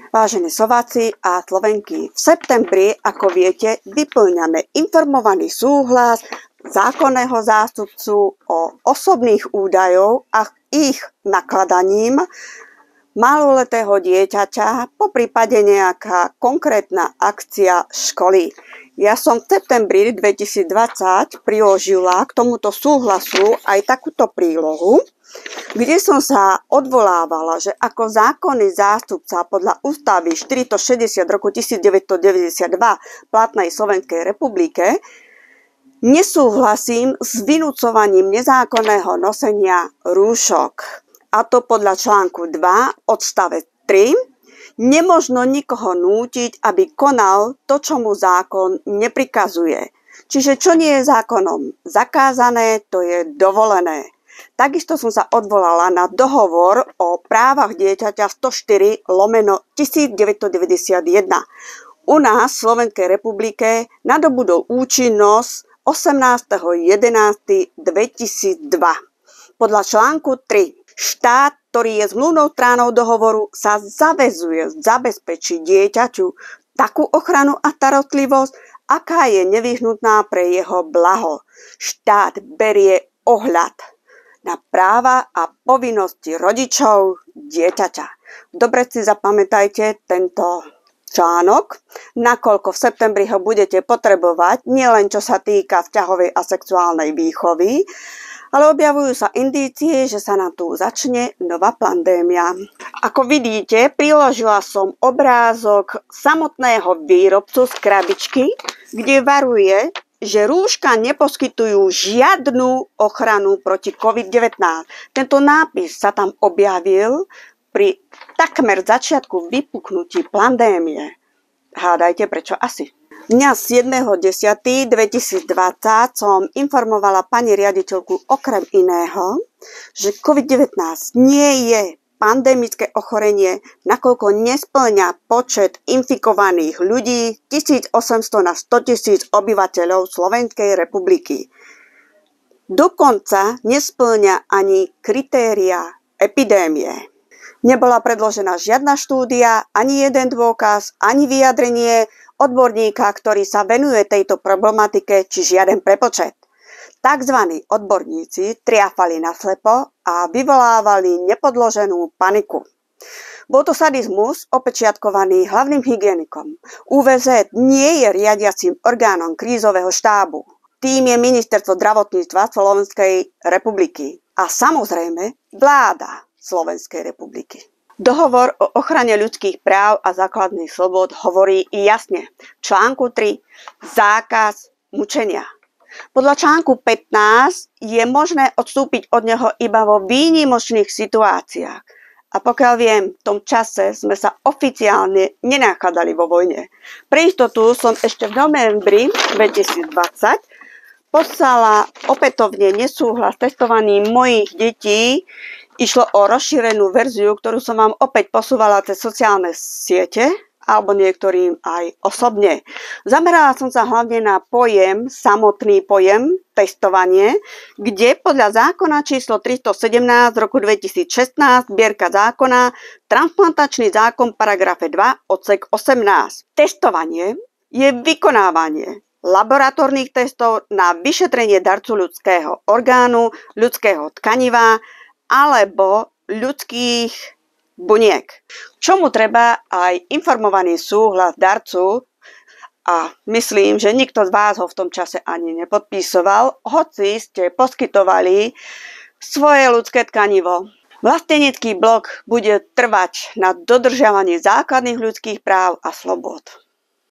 Vážení Slováci a Slovenky, v septembri, ako viete, vyplňame informovaný súhlas zákonného zástupcu o osobných údajov a ich nakladaním maloletého dieťaťa, poprípade nejaká konkrétna akcia školy. Ja som v septembri 2020 priložila k tomuto súhlasu aj takúto prílohu, kde som sa odvolávala, že ako zákonný zástupca podľa ústavy 460 roku 1992 platnej Slovenskej republike nesúhlasím s vynúcovaním nezákonného nosenia rúšok. A to podľa článku 2 odstavec 3. Nemožno nikoho nútiť, aby konal to, čo mu zákon neprikazuje. Čiže čo nie je zákonom zakázané, to je dovolené. Takisto som sa odvolala na dohovor o právach dieťaťa 104/1991. U nás v Slovenskej republike nadobudol účinnosť 18.11.2002. Podľa článku 3 štát, ktorý je zmluvnou stranou dohovoru, sa zaväzuje zabezpečiť dieťaťu takú ochranu a starostlivosť, aká je nevyhnutná pre jeho blaho. Štát berie ohľad na práva a povinnosti rodičov dieťaťa. Dobre si zapamätajte tento článok, nakoľko v septembri ho budete potrebovať, nielen čo sa týka vzťahovej a sexuálnej výchovy, ale objavujú sa indície, že sa nám tu začne nová pandémia. Ako vidíte, priložila som obrázok samotného výrobcu z krabičky, kde varuje, že rúška neposkytujú žiadnu ochranu proti COVID-19. Tento nápis sa tam objavil pri takmer začiatku vypuknutí pandémie. Hádajte prečo asi. Dňa 7.10.2020 som informovala pani riaditeľku okrem iného, že COVID-19 nie je pandemické ochorenie, nakoľko nespĺňa počet infikovaných ľudí 1800 na 100 000 obyvateľov Slovenskej republiky. Dokonca nespĺňa ani kritéria epidémie. Nebola predložená žiadna štúdia, ani jeden dôkaz, ani vyjadrenie odborníka, ktorý sa venuje tejto problematike, či žiaden prepočet. Takzvaní odborníci triafali naslepo a vyvolávali nepodloženú paniku. Bol to sadizmus opečiatkovaný hlavným hygienikom. UVZ nie je riadiacím orgánom krízového štábu. Tým je Ministerstvo zdravotníctva Slovenskej republiky a samozrejme vláda Slovenskej republiky. Dohovor o ochrane ľudských práv a základných slobôd hovorí jasne v článku 3 zákaz mučenia. Podľa článku 15 je možné odstúpiť od neho iba vo výnimočných situáciách. A pokiaľ viem, v tom čase sme sa oficiálne nenachádzali vo vojne. Pre istotu som ešte v novembri 2020 poslala opätovne nesúhlas testovaním mojich detí. Išlo o rozšírenú verziu, ktorú som vám opäť posúvala cez sociálne siete, alebo niektorým aj osobne. Zamerala som sa hlavne na samotný pojem testovanie, kde podľa zákona číslo 317 z roku 2016 zbierka zákona transplantačný zákon paragrafe 2 odsek 18. Testovanie je vykonávanie laboratórnych testov na vyšetrenie darcu ľudského orgánu, ľudského tkaniva alebo ľudských buniek. Čomu treba aj informovaný súhlas darcu a myslím, že nikto z vás ho v tom čase ani nepodpísoval, hoci ste poskytovali svoje ľudské tkanivo. Vlastenecký blok bude trvať na dodržiavaní základných ľudských práv a slobôd.